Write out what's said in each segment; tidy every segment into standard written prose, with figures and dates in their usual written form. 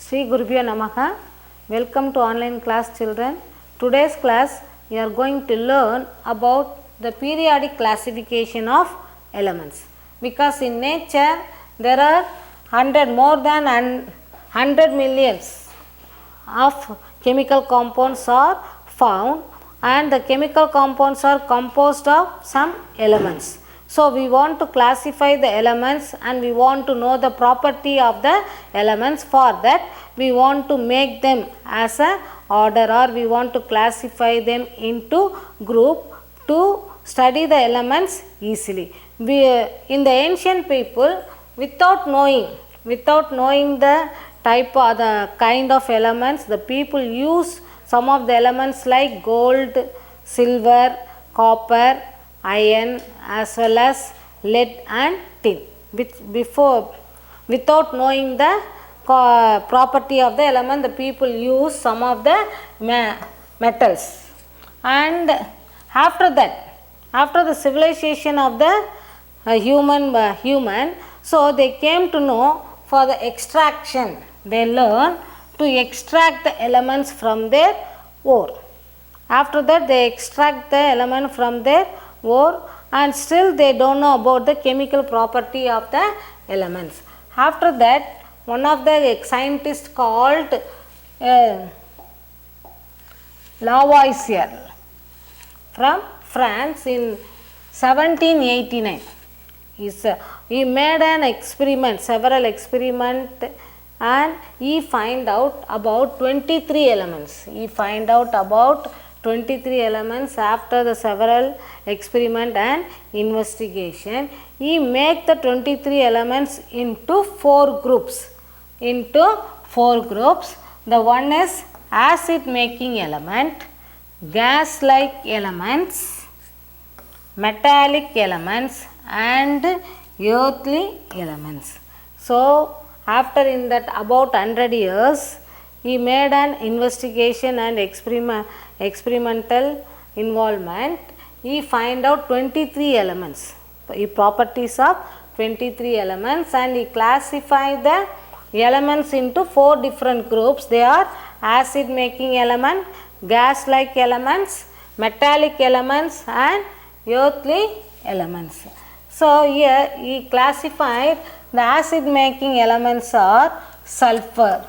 Sri Gurubhyo Namaha. Welcome to online class children. Today's class we are going to learn about the periodic classification of elements. Because in nature there are more than 100 millions of chemical compounds are found, and the chemical compounds are composed of some elements. So we want to classify the elements and we want to know the property of the elements. For that we want to make them as a order, or we want to classify them into group to study the elements easily. In the ancient people, without knowing the type or the kind of elements, the people use some of the elements like gold, silver, copper, iron, as well as lead and tin, without knowing the property of the element, the people use some of the metals. And after the civilization of the human, so they came to know for the extraction, they learn to extract the elements from their ore. After that they extract the element from their ore, and still they don't know about the chemical property of the elements. After that, one of the scientists called Lavoisier from France in 1789. He made an experiment, several experiments, and he find out about 23 elements. He find out about 23 elements after the several experiment and investigation. He make the 23 elements into four groups. The one is acid making element, gas like elements, metallic elements, and earthly elements. So after in that about 100 years, he made an investigation and experimental involvement. He find out 23 elements, properties of 23 elements, and he classified the elements into four different groups. They are acid making element, gas like elements, metallic elements, and earthly elements. So here he classified the acid making elements are sulfur,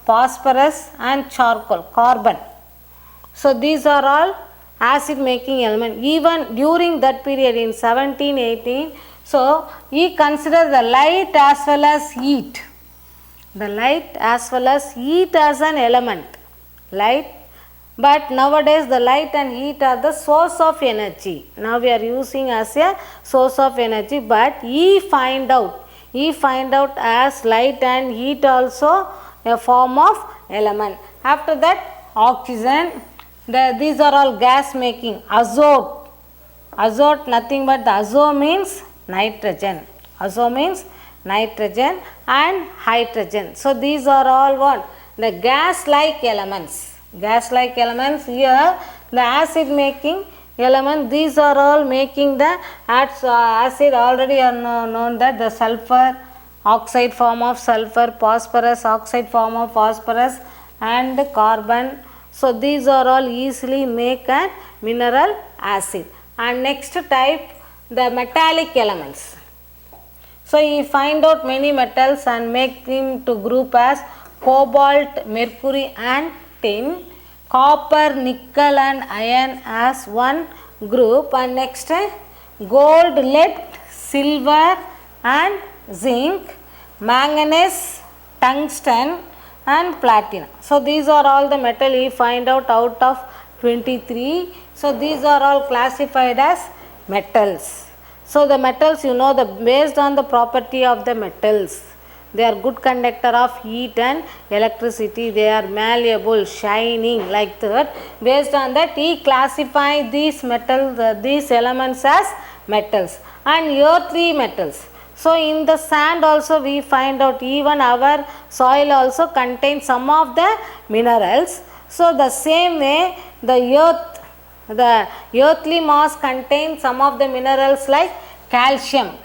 phosphorus, and charcoal, carbon. So these are all acid making elements. Even during that period in 1718, so he considered the light as well as heat. The light as well as heat as an element. But nowadays the light and heat are the source of energy. Now we are using as a source of energy, but he find out as light and heat also a form of element. After that, oxygen, these are all gas making. Azote, nothing but the azo means nitrogen. And hydrogen. So these are all what? The gas like elements. Here the acid making element, these are all making the acid. Already are known that the sulfur, oxide form of sulfur, phosphorus, oxide form of phosphorus, and carbon. So these are all easily make a mineral acid. And next type, the metallic elements. So he find out many metals and make them to group as cobalt, mercury, and tin, copper, nickel, and iron as one group, and next gold, lead, silver, and zinc, manganese, tungsten, and platinum. So these are all the metal he find out of 23. So these are all classified as metals. So the metals, based on the property of the metals, they are good conductor of heat and electricity. They are malleable, shining, like that. Based on that, he classified these elements as metals and earthly metals. So in the sand also we find out, even our soil also contains some of the minerals. So the same way the earthly mass contains some of the minerals like calcium,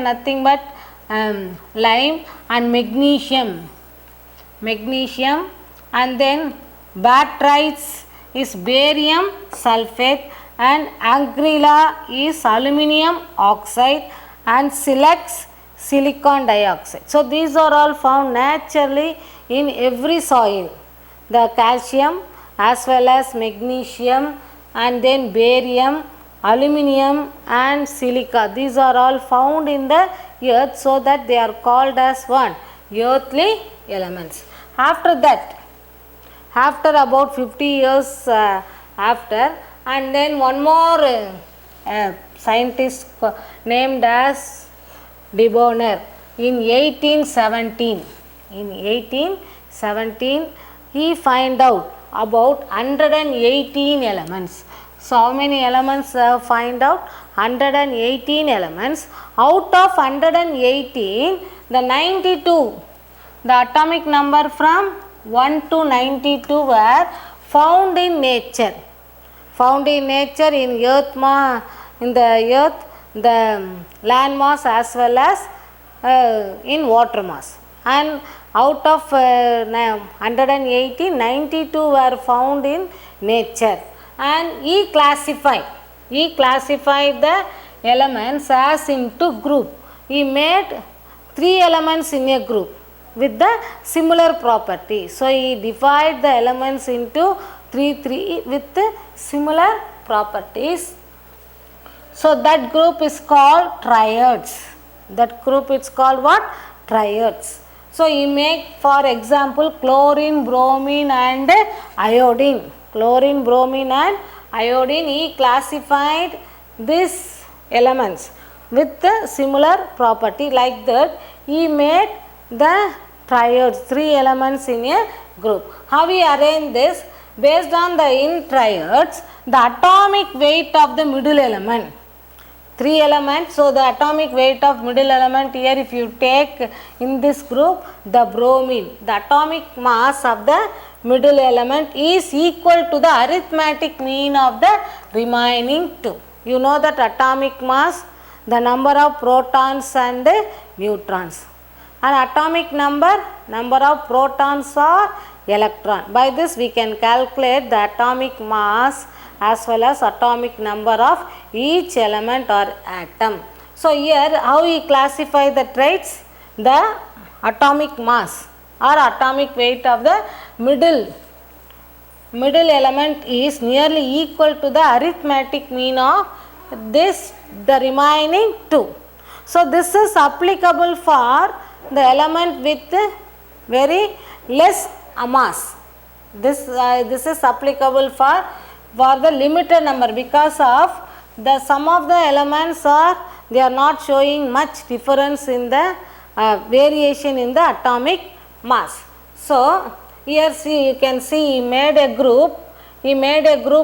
nothing but lime, and magnesium, magnesium, and then batrites is barium sulfate, and angrilla is aluminum oxide, and silex silicon dioxide. So these are all found naturally in every soil. The calcium as well as magnesium, and then barium, aluminum and silica, these are all found in the earth, so that they are called as what? Earthly elements. After that, after about 50 years after, and then one more scientist named as De Boer in 1817. In 1817 he find out about 118 elements. So how many elements find out? 118 elements. Out of 118, the 92, the atomic number from 1 to 92 were found in nature. Found in nature in earth, in the earth, the land mass as well as in water mass. And out of 180, 92 were found in nature. And he classified the elements as into group. He made 3 elements in a group with the similar property. So he divided the elements into 3 with similar properties. So that group is called triads. That group is called what? Triads. So he make, for example, chlorine, bromine and iodine. Chlorine, bromine and iodine, he classified these elements with the similar property. Like that he made the triads, 3 elements in a group. How we arrange this? Based on the in triads, the atomic weight of the middle element. 3 elements, so the atomic weight of middle element here, if you take in this group the bromine, the atomic mass of the middle element is equal to the arithmetic mean of the remaining 2. You know that atomic mass, the number of protons and neutrons, and atomic number of protons or electron. By this we can calculate the atomic mass as well as atomic number of each element or atom. So here how we classify the traits? The atomic mass or atomic weight of the middle element is nearly equal to the arithmetic mean of this, the remaining 2. So this is applicable for the element with very less mass. This is applicable for the limited number, because of the some of the elements they are not showing much difference in the variation in the atomic mass. So here see, you can see he made a group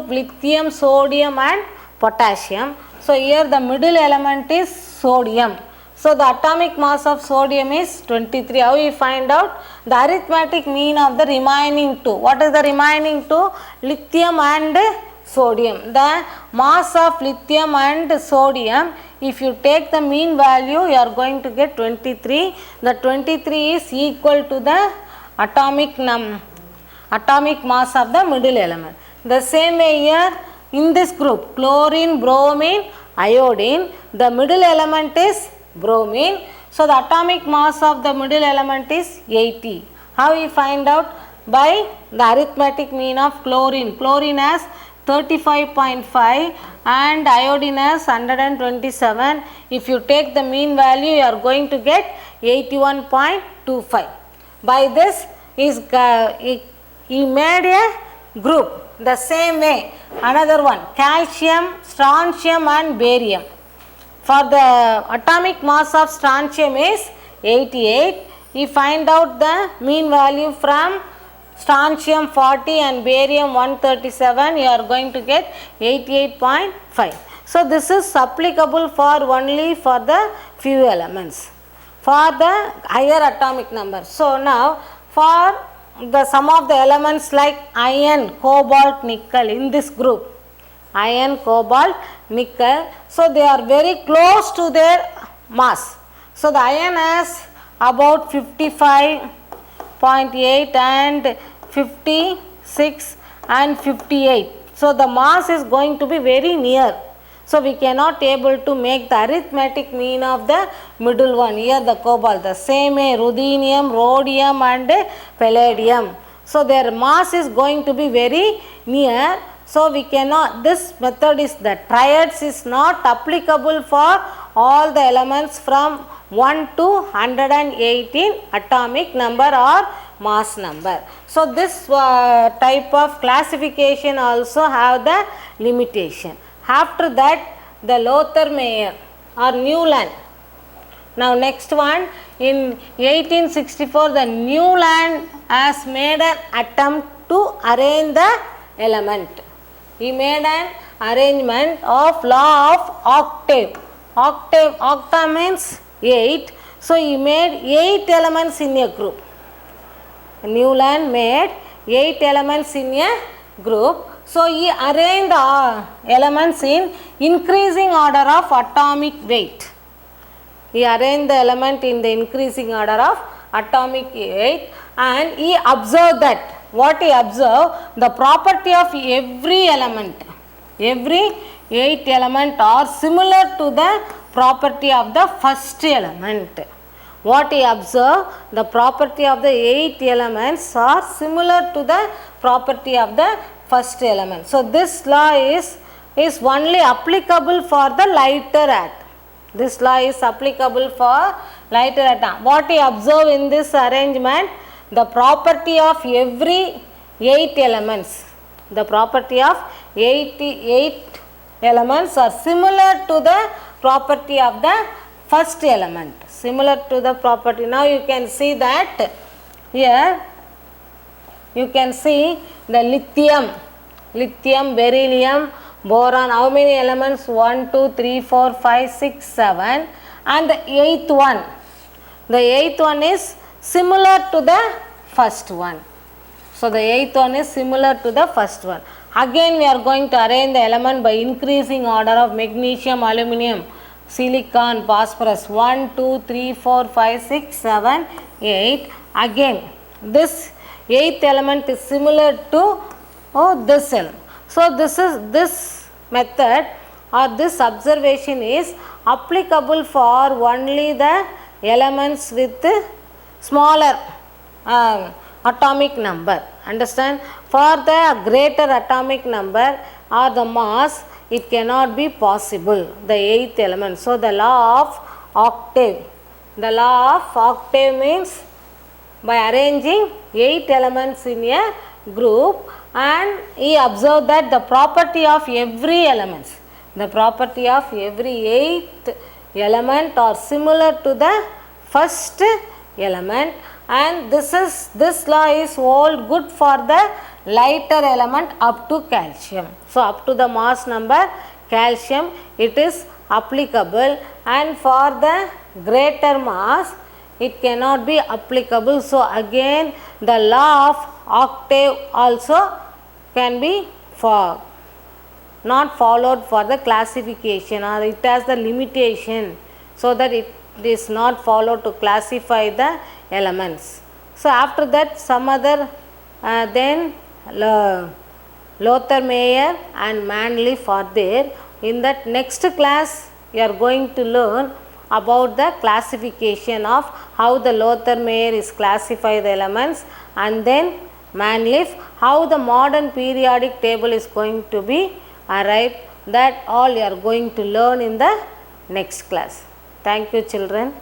lithium, sodium and potassium. So here the middle element is sodium. So the atomic mass of sodium is 23. How we find out? The arithmetic mean of the remaining 2. What is the remaining 2? Lithium and sodium. The mass of lithium and sodium, if you take the mean value, you are going to get 23. The 23 is equal to the atomic mass of the middle element. The same way here in this group, chlorine, bromine, iodine, the middle element is bromine. So the atomic mass of the middle element is 80. How we find out? By the arithmetic mean of chlorine. Chlorine has 35.5 and iodine has 127. If you take the mean value, you are going to get 81.25. By this he made a group. The same way another one, calcium, strontium and barium. For the atomic mass of strontium is 88. He find out the mean value from strontium 40 and barium 137. You are going to get 88.5. So this is applicable for only for the few elements, for the higher atomic number. So now for the some of the elements like iron, cobalt, nickel in this group, iron, cobalt, nickel, so they are very close to their mass. So the iron has about 55 0.8 and 56 and 58. So the mass is going to be very near. So we cannot able to make the arithmetic mean of the middle one. Here the cobalt, the same ruthenium, rhodium and palladium. So their mass is going to be very near. So we cannot, this method is, the triads is not applicable for all the elements from 1 to 118 atomic number or mass number. So this type of classification also have the limitation. After that, the Lothar Meyer or Newland. Now next one, in 1864 the Newland has made an attempt to arrange the element. He made an arrangement of law of octave. Octa means 8. So he made 8 elements in a group. Newland made 8 elements in a group. So he arranged the elements in increasing order of atomic weight. He arranged the element in the increasing order of atomic weight, and he observed that. What he observed? The property of every element. Every 8 element are similar to the property of the first element. What he observed? The property of the 8 elements are similar to the property of the first element. So this law is only applicable for the lighter atom. This law is applicable for lighter atom. What he observed in this arrangement? The property of every 8 elements. The property of 8 elements are similar to the property of the first element. Similar to the property. Now you can see that here you can see the lithium, beryllium, boron. How many elements? 1, 2, 3, 4, 5, 6, 7, and the 8th one. The 8th one is similar to the first one. So the 8th one is similar to the first one. Again we are going to arrange the element by increasing order of magnesium, aluminum, silicon, phosphorus. 1, 2, 3, 4, 5, 6, 7, 8. Again this 8th element is similar to this element. So this method or this observation is applicable for only the elements with smaller atomic number. Understand? For the greater atomic number or the mass, it cannot be possible, the 8th element. So the law of octave. The law of octave means by arranging 8 elements in a group, and he observed that the property of every elements, the property of every 8th element are similar to the first element, and this law is hold good for the lighter element up to calcium. So up to the mass number calcium it is applicable, and for the greater mass it cannot be applicable. So again the law of octave also can be not followed for the classification, or it has the limitation, so that it is not followed to classify the elements. So after that some other then Lothar Meyer and Mannlief are there. In that next class you are going to learn about the classification of how the Lothar Meyer is classify the elements, and then Mannlief how the modern periodic table is going to be arrived. That all you are going to learn in the next class. Thank you, children.